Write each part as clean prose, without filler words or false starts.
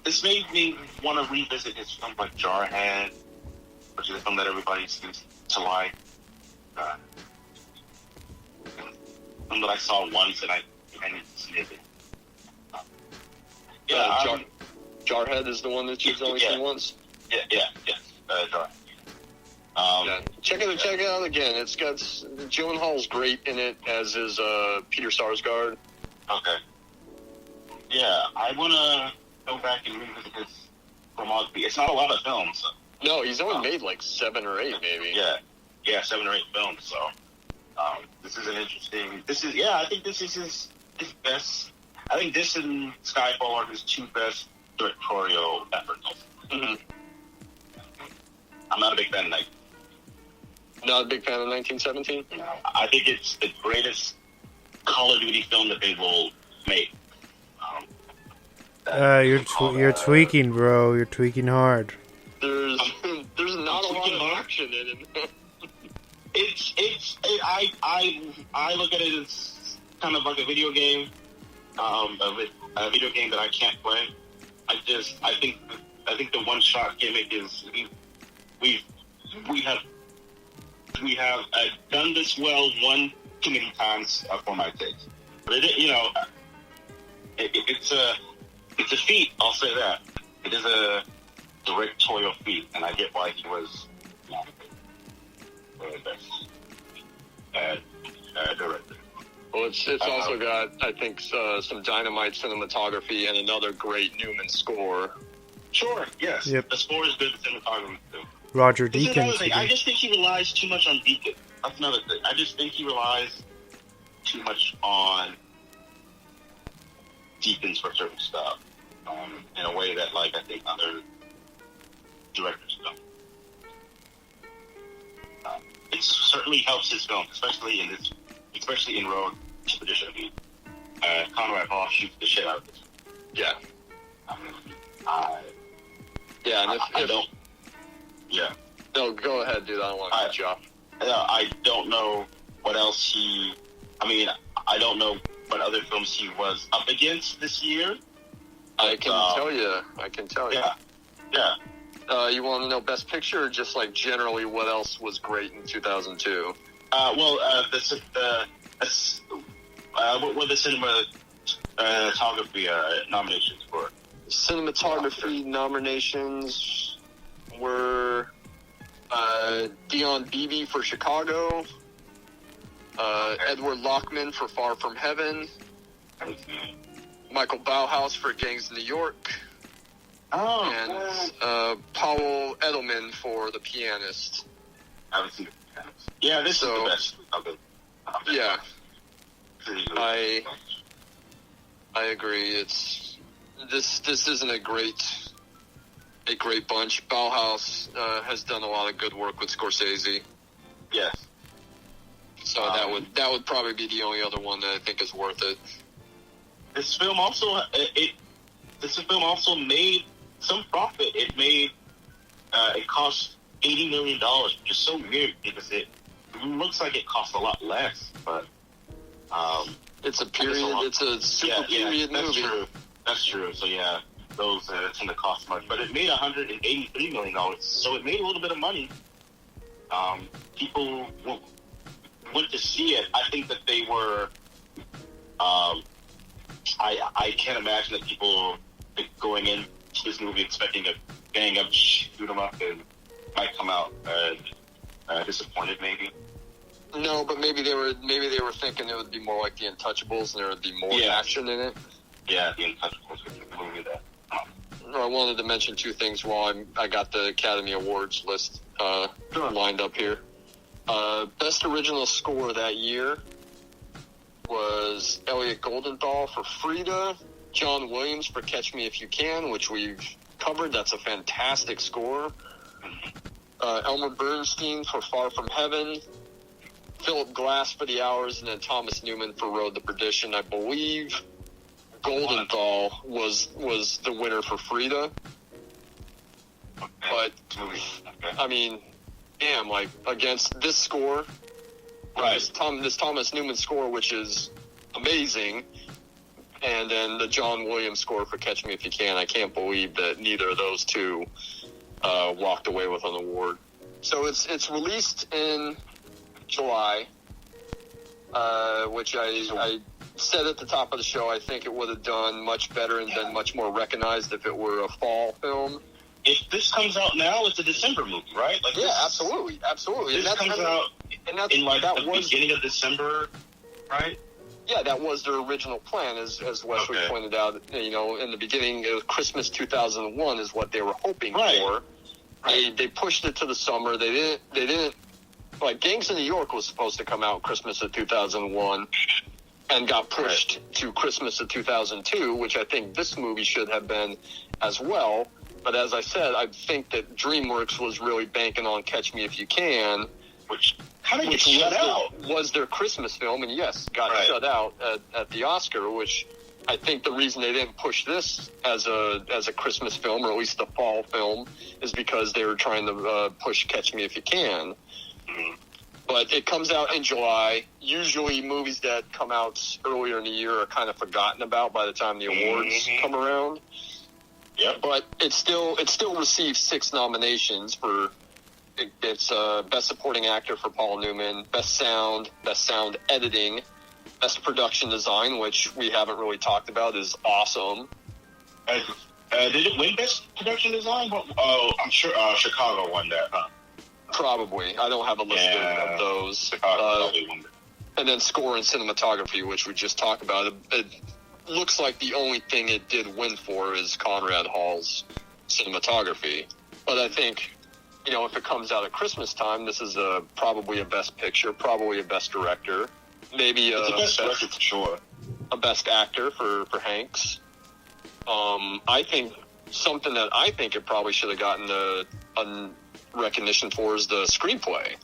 this made me want to revisit his film like Jarhead, which is a film that everybody seems to like. Film that I saw once and I need to see it. Jarhead is the one that you've only seen once? Yeah. Jarhead. Check it out again. It's got Gyllenhaal's great in it, as is Peter Sarsgaard. Okay. Yeah, I want to go back and revisit his filmography. It's not a lot of films. So. No, he's only made like 7 or 8, maybe. Yeah, 7 or 8 films. So this is an interesting. I think this is his best. I think this and Skyfall are his 2 best directorial efforts. Mm-hmm. I'm not a big fan of Night. Not a big fan of 1917? No, I think it's the greatest Call of Duty film that they will make. You're tweaking, bro. You're tweaking hard. There's not a lot of action in it. I look at it as kind of like a video game, a video game that I can't play. I think the one shot gimmick is we have done this well one too many times for my taste. But it's a feat. I'll say that it is a directorial feat, and I get why he was the best director. Well, it's also got, I think, some dynamite cinematography and another great Newman score. Sure, yes. Yep. The score is good, the cinematography too. Roger This is Deakins. another thing. I just think he relies too much on Deakins. That's another thing. I just think he relies too much on Deakins for certain stuff, in a way that, like, I think other directors don't. It certainly helps his film, especially in Road to Perdition. Conrad Hall shoots the shit out of this. Yeah. I don't. Yeah. No, go ahead, dude. I don't want to cut you off. I don't know what else I don't know what other films he was up against this year. I can tell you. Yeah. You want to know Best Picture, or just like generally what else was great in 2002? What were the cinematography nominations for? Cinematography nominations were Dion Beebe for Chicago, Edward Lockman for Far From Heaven, Michael Bauhaus for Gangs of New York, and Powell Edelman for The Pianist. I haven't seen The Pianist. Yeah, this is the best of it. Yeah. I agree. This isn't a great bunch. Bauhaus has done a lot of good work with Scorsese. Yes. So that would probably be the only other one that I think is worth it. This film also made some profit. It cost $80 million, which is so weird because it looks like it cost a lot less, but it's a period. It's a super period movie. That's true. So yeah, those tend to cost much, but it made $183 million, so it made a little bit of money. People went to see it. I think that they were. I can't imagine that people going into this movie expecting a gang up, shoot 'em up, and might come out disappointed, maybe. No, but maybe they were thinking it would be more like The Untouchables, and there would be more action in it. Yeah, The Untouchables was a movie that. I wanted to mention 2 things while I got the Academy Awards list lined up here. Best original score that year was Elliot Goldenthal for Frida, John Williams for Catch Me If You Can, which we've covered. That's a fantastic score. Elmer Bernstein for Far From Heaven, Philip Glass for The Hours, and then Thomas Newman for Road to Perdition. I believe Goldenthal was the winner for Frida. But, I mean, damn, like, against this score, this Thomas Newman score, which is amazing, and then the John Williams score for Catch Me If You Can. I can't believe that neither of those two walked away with an award. So it's released in July, which I said at the top of the show, I think it would have done much better and been much more recognized if it were a fall film. If this comes out now, it's a December movie, right? Like Absolutely. This comes out in like the beginning of December, right? Yeah, that was their original plan, as Wesley pointed out. You know, in the beginning, it was Christmas 2001 is what they were hoping for. Right. They pushed it to the summer. They didn't. Like, Gangs in New York was supposed to come out Christmas of 2001 and got pushed to Christmas of 2002, which I think this movie should have been as well. But as I said, I think that DreamWorks was really banking on Catch Me If You Can, which shut out. Was their Christmas film, and yes, got shut out at the Oscar, which I think the reason they didn't push this as a Christmas film, or at least a fall film, is because they were trying to push Catch Me If You Can. But it comes out in July. Usually movies that come out earlier in the year are kind of forgotten about by the time the awards come around. Yep. But it still received 6 nominations for its Best Supporting Actor for Paul Newman, Best Sound Editing, Best Production Design, which we haven't really talked about, is awesome. Did it win Best Production Design? I'm sure Chicago won that, huh? Probably. I don't have a list of those. And then Score and Cinematography, which we just talked about. It looks like the only thing it did win for is Conrad Hall's cinematography. But I think, you know, if it comes out at Christmas time, this is probably a Best Picture, probably a Best Director, maybe it's a Best Director for sure. A Best Actor for Hanks. I think something that I think it probably should have gotten a recognition for is the screenplay.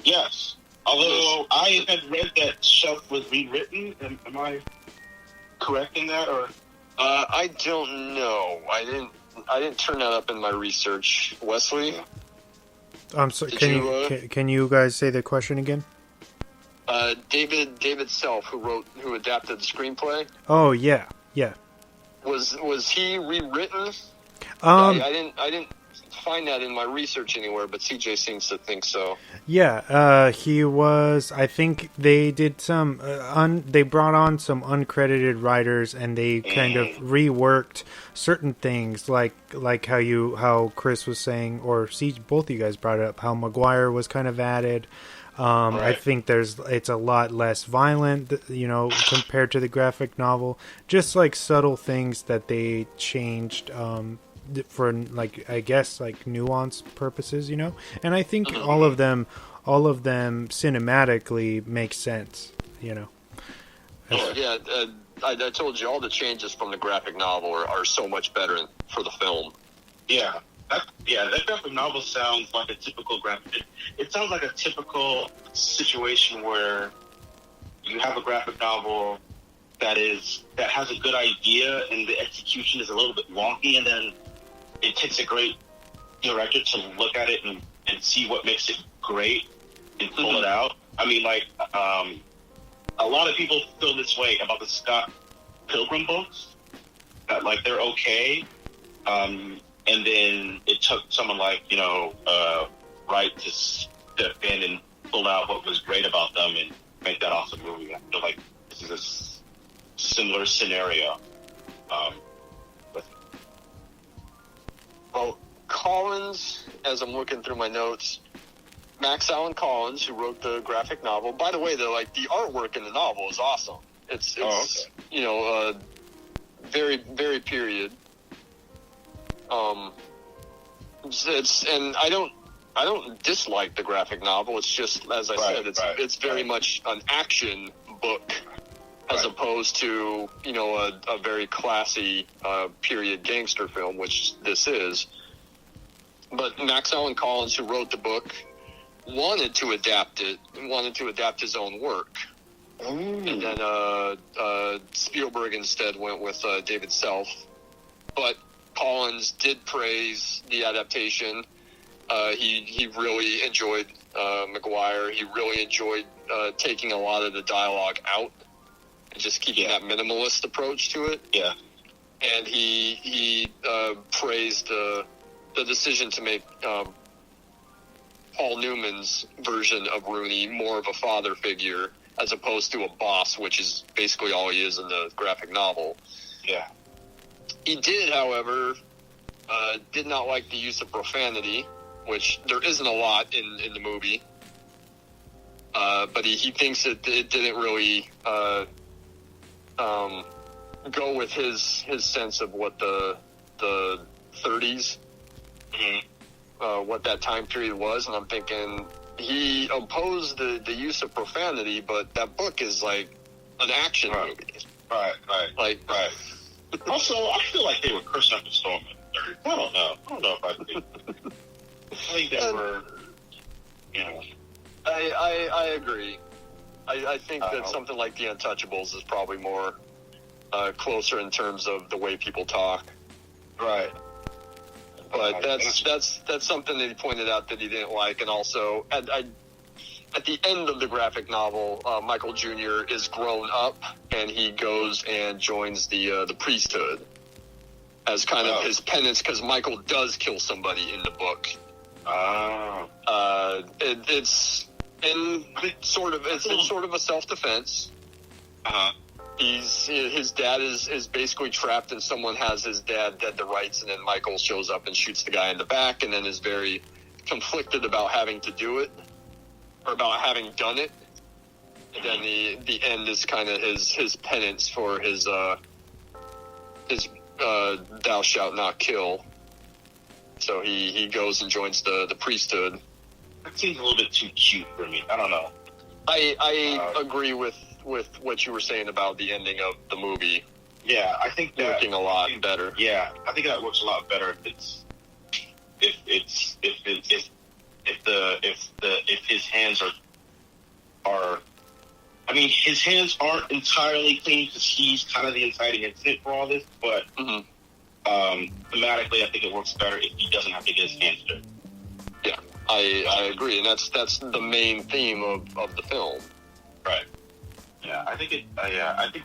Yes. Although I had read that Shelf was rewritten. Am I correct in that, or? I don't know. I didn't turn that up in my research. Wesley? I'm sorry. Can you guys say the question again? David Self, who adapted the screenplay. Oh yeah. Was he rewritten? I didn't find that in my research anywhere, but CJ seems to think so. Yeah, he was. I think they did some. They brought on some uncredited writers, and they kind of reworked certain things, like how Chris was saying, or both of you guys brought it up, how Maguire was kind of added. I think it's a lot less violent, you know, compared to the graphic novel. Just like subtle things that they changed. For, like, I guess, like, nuance purposes, you know, and I think all of them cinematically make sense, you know. I told you all the changes from the graphic novel are so much better for the film. Yeah, that graphic novel sounds like a typical graphic. It sounds like a typical situation where you have a graphic novel that has a good idea and the execution is a little bit wonky, and then it takes a great director to look at it and see what makes it great and pull it out. I mean, like, a lot of people feel this way about the Scott Pilgrim books, that, like, they're okay, and then it took someone like, you know, Wright to step in and pull out what was great about them and make that awesome movie. I feel like this is a similar scenario. Well, Collins, as I'm looking through my notes, Max Allan Collins, who wrote the graphic novel. By the way, the artwork in the novel is awesome. It's you know, very, very period. And I don't dislike the graphic novel. It's just, as I said, it's very much an action book, as opposed to, you know, a very classy period gangster film, which this is. But Max Allan Collins, who wrote the book, wanted to adapt his own work. And then Spielberg instead went with David Self. But Collins did praise the adaptation. He really enjoyed Maguire. He really enjoyed taking a lot of the dialogue out and just keeping that minimalist approach to it. Yeah. And he praised the decision to make Paul Newman's version of Rooney more of a father figure as opposed to a boss, which is basically all he is in the graphic novel. Yeah. He did, however, did not like the use of profanity, which there isn't a lot in the movie. But he thinks it didn't really go with his sense of what the 30s, what that time period was. And I'm thinking he opposed the use of profanity, but that book is like an action movie. Right. Like, Also, I feel like they were cursing up the storm. I don't know if I think. I think they were, I agree. I think that something like The Untouchables is probably more closer in terms of the way people talk. Right. But that's something that he pointed out that he didn't like, and also at the end of the graphic novel, Michael Jr. is grown up and he goes and joins the priesthood as kind of his penance, because Michael does kill somebody in the book. It's sort of a self-defense. His dad is basically trapped, and someone has his dad dead to rights, and then Michael shows up and shoots the guy in the back, and then is very conflicted about having to do it, or about having done it. And then the end is kind of his penance for his thou shalt not kill. So he goes and joins the priesthood. That seems a little bit too cute for me. I don't know. I agree with what you were saying about the ending of the movie. Yeah, I think that working a lot better. Yeah, I think that works a lot better if his hands are. I mean, his hands aren't entirely clean because he's kind of the inciting incident for all this, but thematically, I think it works better if he doesn't have to get his hands dirty. Yeah, I agree, and that's the main theme of the film. Right. Yeah, I think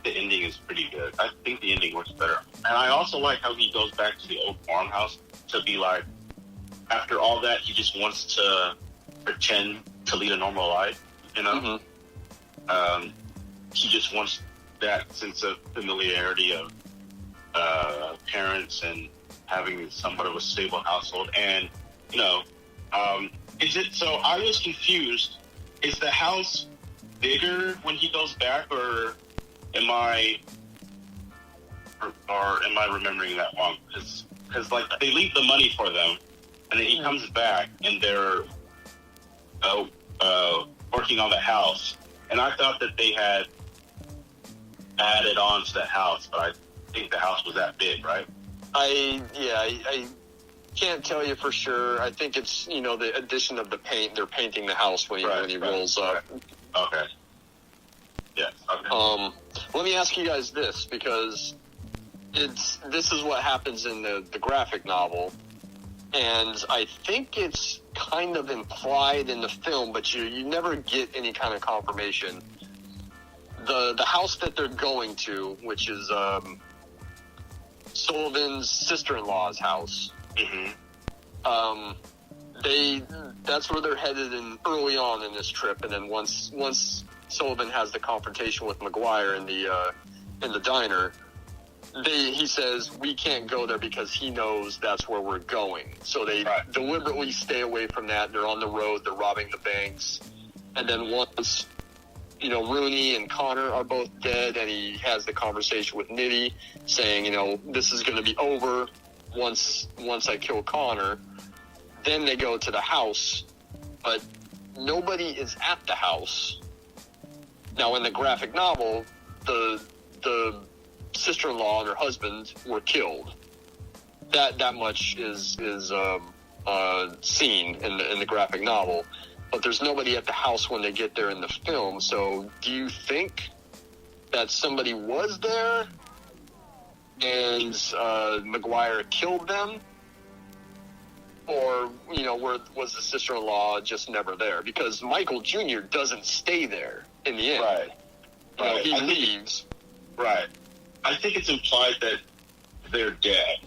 the ending is pretty good. I think the ending works better, and I also like how he goes back to the old farmhouse to be like, after all that, he just wants to pretend to lead a normal life, He just wants that sense of familiarity of parents and having somewhat of a stable household. And, is it, so I was confused. Is the house bigger when he goes back, or am I remembering that wrong? Because like, they leave the money for them, and then he comes back, and they're working on the house. And I thought that they had added on to the house, but I think the house was that big, right? I can't tell you for sure. I think it's, the addition of the paint. They're painting the house when he rolls up. Okay. Yes. Okay. Let me ask you guys this, because this is what happens in the graphic novel, and I think it's kind of implied in the film, but you never get any kind of confirmation. The house that they're going to, which is Sullivan's sister-in-law's house, that's where they're headed early on in this trip, and then once Sullivan has the confrontation with McGuire in the diner, he says we can't go there because he knows that's where we're going. So they deliberately stay away from that. They're on the road. They're robbing the banks. And then once, Rooney and Connor are both dead, and he has the conversation with Nitty saying, this is going to be over once I kill Connor. Then they go to the house, but nobody is at the house. Now, in the graphic novel, the sister-in-law and her husband were killed. That much is seen in the graphic novel, but there's nobody at the house when they get there in the film. So, do you think that somebody was there and McGuire killed them, or was the sister-in-law just never there? Because Michael Jr. doesn't stay there in the end. Right. He leaves. Right. I think it's implied that they're dead.